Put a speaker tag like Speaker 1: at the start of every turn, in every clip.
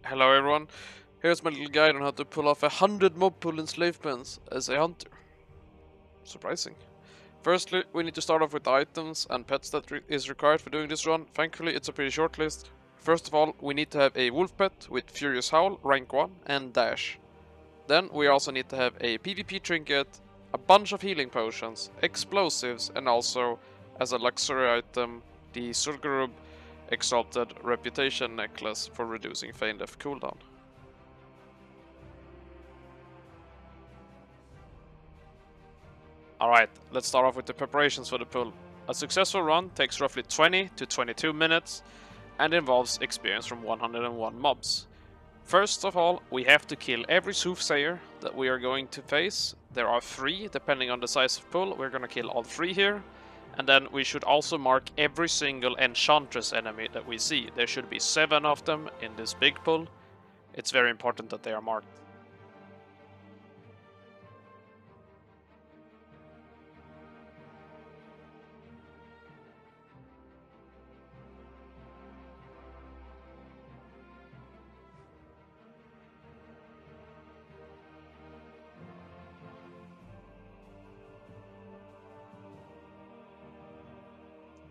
Speaker 1: Hello everyone, here's my little guide on how to pull off 100 mob pull in slave pens as a hunter. Surprising. Firstly, we need to start off with the items and pets that is required for doing this run. Thankfully, it's a pretty short list. First of all, we need to have a wolf pet with Furious Howl, rank 1, and dash. Then we also need to have a PvP trinket, a bunch of healing potions, explosives, and also, as a luxury item, the Sulgurub Exalted Reputation Necklace for reducing Feign Death cooldown. Alright, let's start off with the preparations for the pull. A successful run takes roughly 20 to 22 minutes and involves experience from 101 mobs. First of all, we have to kill every Soothsayer that we are going to face. There are 3 depending on the size of pull. We're gonna kill all 3 here. And then we should also mark every single Enchantress enemy that we see. There should be 7 of them in this big pull. It's very important that they are marked.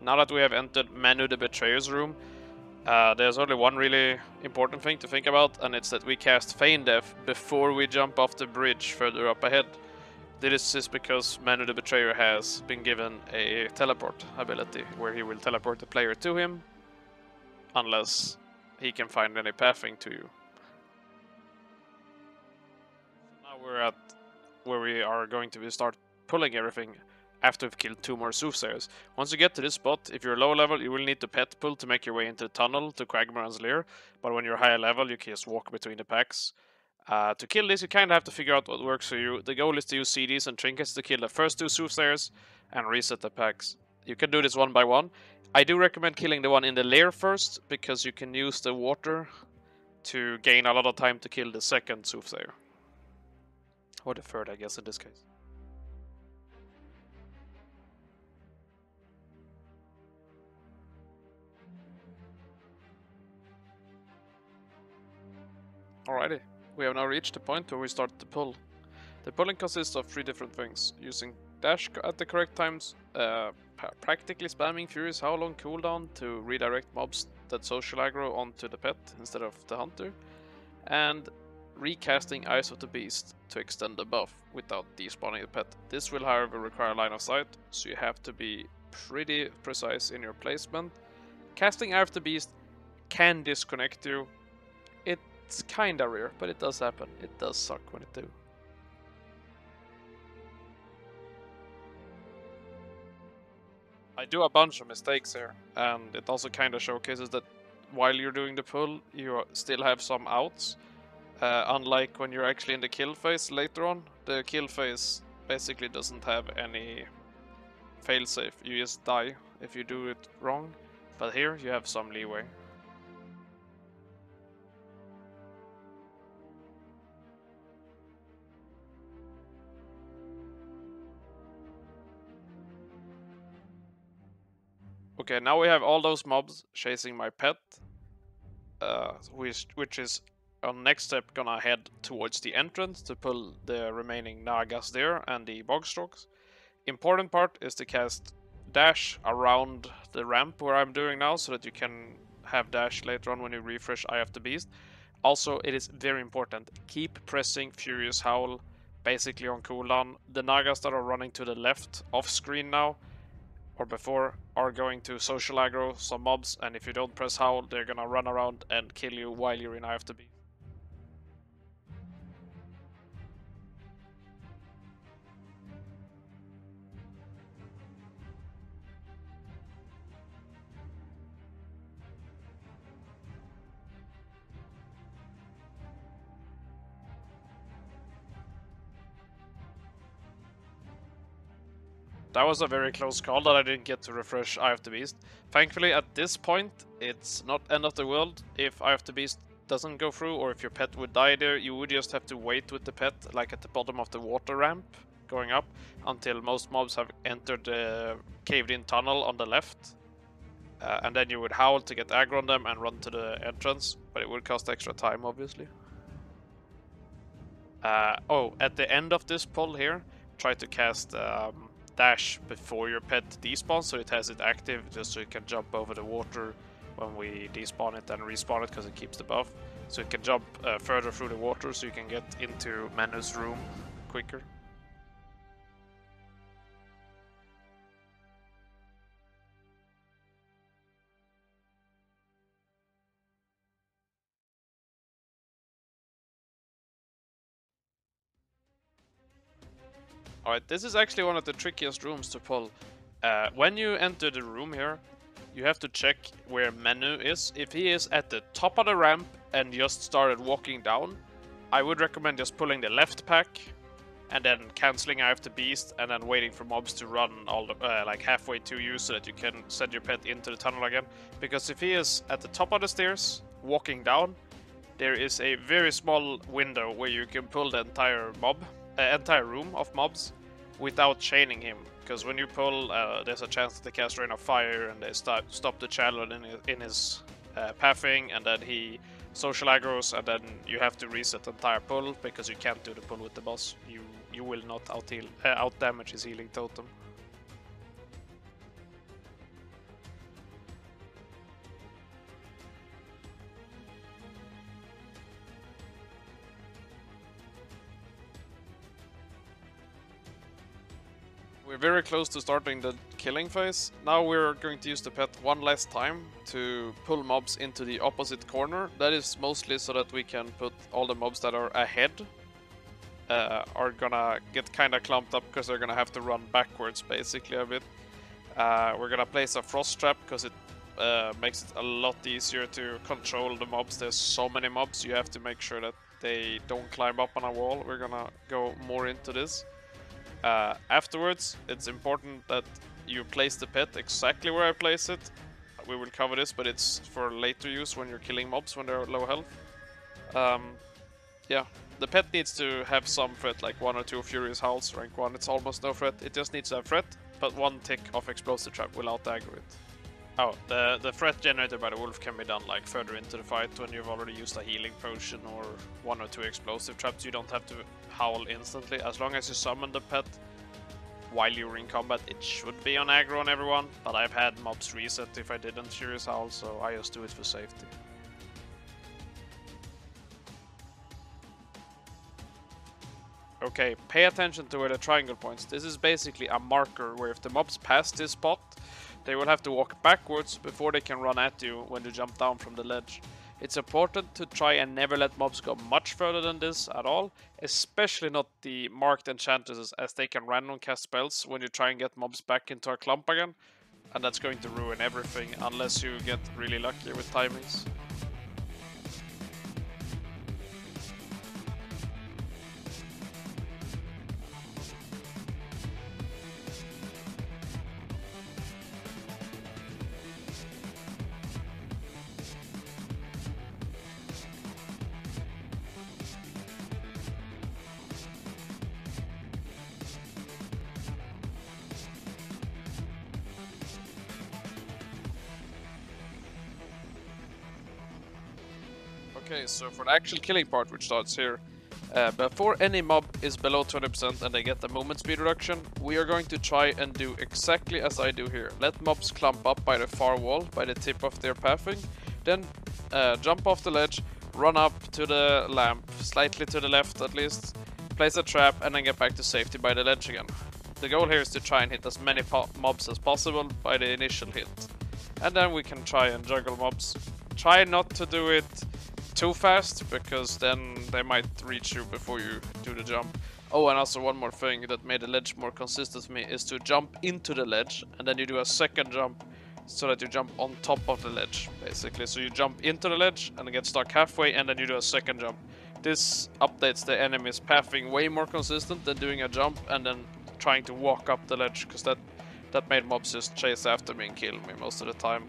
Speaker 1: Now that we have entered Manu the Betrayer's room, there's only one really important thing to think about, and it's that we cast Feign Death before we jump off the bridge further up ahead. This is because Manu the Betrayer has been given a teleport ability, where he will teleport the player to him, unless he can find any pathing to you. Now we're at where we are going to start pulling everything after we've killed 2 more Soothsayers. Once you get to this spot, if you're low level, you will need to pet pull to make your way into the tunnel to Quagmoran's lair, but when you're higher level, you can just walk between the packs. To kill this, you kind of have to figure out what works for you. The goal is to use CDs and trinkets to kill the first 2 Soothsayers and reset the packs. You can do this one by one. I do recommend killing the one in the lair first, because you can use the water to gain a lot of time to kill the second Soothsayer. Or the third, I guess, in this case. Alrighty, we have now reached the point where we start the pull. The pulling consists of 3 different things: using dash at the correct times, practically spamming Furious Howl on cooldown to redirect mobs that social aggro onto the pet instead of the hunter, and recasting Eyes of the Beast to extend the buff without despawning the pet. This will however require line of sight, so you have to be pretty precise in your placement. Casting Eye of the Beast can disconnect you. It's kinda rare, but it does happen. It does suck when it do. I do a bunch of mistakes here, and it also kinda showcases that while you're doing the pull, you still have some outs. Unlike when you're actually in the kill phase later on, the kill phase basically doesn't have any failsafe. You just die if you do it wrong, but here you have some leeway. Okay, now we have all those mobs chasing my pet, which is on next step gonna head towards the entrance to pull the remaining Nagas there and the Bogstrokes. Important part is to cast dash around the ramp where I'm doing now, so that you can have dash later on when you refresh Eye of the Beast. Also, it is very important, keep pressing Furious Howl basically on cooldown. The Nagas that are running to the left off screen now, or before, are going to social aggro some mobs, and if you don't press Howl, they're gonna run around and kill you while you're in Eye of the Beast. That was a very close call that I didn't get to refresh Eye of the Beast. Thankfully, at this point, it's not end of the world if Eye of the Beast doesn't go through, or if your pet would die there. You would just have to wait with the pet, like at the bottom of the water ramp, going up, until most mobs have entered the caved-in tunnel on the left. And then you would howl to get aggro on them and run to the entrance, but it would cost extra time, obviously. Oh, at the end of this pull here, try to cast dash before your pet despawns, so it has it active, just so it can jump over the water when we despawn it and respawn it, because it keeps the buff. So it can jump further through the water, so you can get into Manu's room quicker. Alright, this is actually one of the trickiest rooms to pull. When you enter the room here, you have to check where Manu is. If he is at the top of the ramp and just started walking down, I would recommend just pulling the left pack and then cancelling out the beast and then waiting for mobs to run all the, like halfway to you so that you can send your pet into the tunnel again. Because if he is at the top of the stairs walking down, there is a very small window where you can pull the entire room of mobs without chaining him. Because when you pull, there's a chance that they cast Rain of Fire and they stop the channel in his pathing, and then he social aggros, and then you have to reset the entire pull because you can't do the pull with the boss. You will not out damage his healing totem. We're very close to starting the killing phase. Now we're going to use the pet one last time to pull mobs into the opposite corner. That is mostly so that we can put all the mobs that are ahead are gonna get kinda clumped up because they're gonna have to run backwards basically a bit. We're gonna place a frost trap because it makes it a lot easier to control the mobs. There's so many mobs, you have to make sure that they don't climb up on a wall. We're gonna go more into this. Afterwards, it's important that you place the pet exactly where I place it. We will cover this, but it's for later use when you're killing mobs when they're low health. Yeah, the pet needs to have some threat, like 1 or 2 Furious Howls, rank 1, it's almost no threat. It just needs to have threat, but 1 tick of Explosive Trap will out-aggro it. Oh, the threat generated by the wolf can be done like further into the fight when you've already used a healing potion or 1 or 2 explosive traps. You don't have to howl instantly. As long as you summon the pet while you're in combat, it should be on aggro on everyone, but I've had mobs reset if I didn't Furious Howl, so I just do it for safety. Okay, pay attention to where the triangle points. This is basically a marker where if the mobs pass this spot, they will have to walk backwards before they can run at you when you jump down from the ledge. It's important to try and never let mobs go much further than this at all, especially not the marked enchantresses, as they can random cast spells when you try and get mobs back into a clump again, and that's going to ruin everything unless you get really lucky with timings. Okay, so for the actual killing part, which starts here, before any mob is below 20% and they get the movement speed reduction, we are going to try and do exactly as I do here. Let mobs clump up by the far wall, by the tip of their pathing, then jump off the ledge, run up to the lamp, slightly to the left at least, place a trap, and then get back to safety by the ledge again. The goal here is to try and hit as many mobs as possible by the initial hit. And then we can try and juggle mobs. Try not to do it too fast, because then they might reach you before you do the jump. Oh, and also one more thing that made the ledge more consistent for me is to jump into the ledge and then you do a second jump so that you jump on top of the ledge, basically. So you jump into the ledge and get stuck halfway and then you do a second jump. This updates the enemy's pathing way more consistent than doing a jump and then trying to walk up the ledge, because that made mobs just chase after me and kill me most of the time.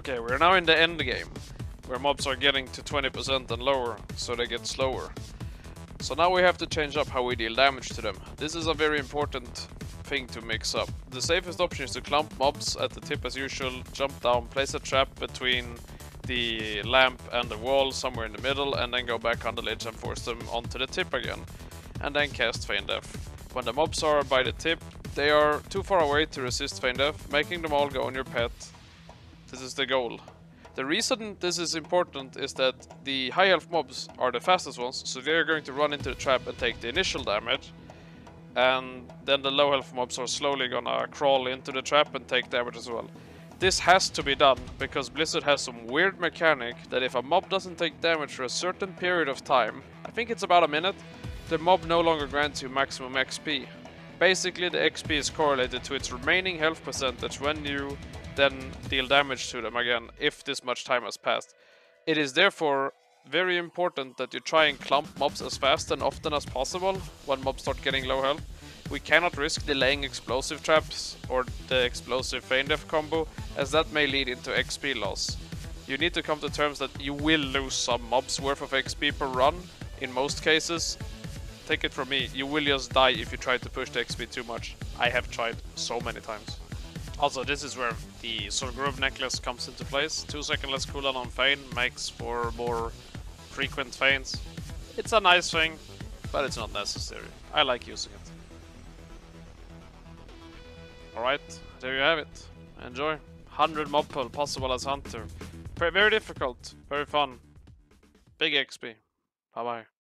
Speaker 1: Okay, we're now in the end game, where mobs are getting to 20% and lower, so they get slower. So now we have to change up how we deal damage to them. This is a very important thing to mix up. The safest option is to clump mobs at the tip as usual, jump down, place a trap between the lamp and the wall somewhere in the middle, and then go back on the ledge and force them onto the tip again. And then cast Feign Death. When the mobs are by the tip, they are too far away to resist Feign Death, making them all go on your pet. This is the goal. The reason this is important is that the high health mobs are the fastest ones, so they're going to run into the trap and take the initial damage. And then the low health mobs are slowly gonna crawl into the trap and take damage as well. This has to be done because Blizzard has some weird mechanic that if a mob doesn't take damage for a certain period of time, I think it's about a minute, the mob no longer grants you maximum XP. Basically, the XP is correlated to its remaining health percentage when you then deal damage to them again, if this much time has passed. It is therefore very important that you try and clump mobs as fast and often as possible when mobs start getting low health. We cannot risk delaying explosive traps or the explosive Feign Death combo, as that may lead into XP loss. You need to come to terms that you will lose some mobs worth of XP per run, in most cases. Take it from me, you will just die if you try to push the XP too much. I have tried so many times. Also, this is where the Sorgrove necklace comes into place. 2 second less cooldown on Feign makes for more frequent Feigns. It's a nice thing, but it's not necessary. I like using it. Alright, there you have it. Enjoy. 100 mob pull, possible as Hunter. Very difficult, very fun. Big XP. Bye bye.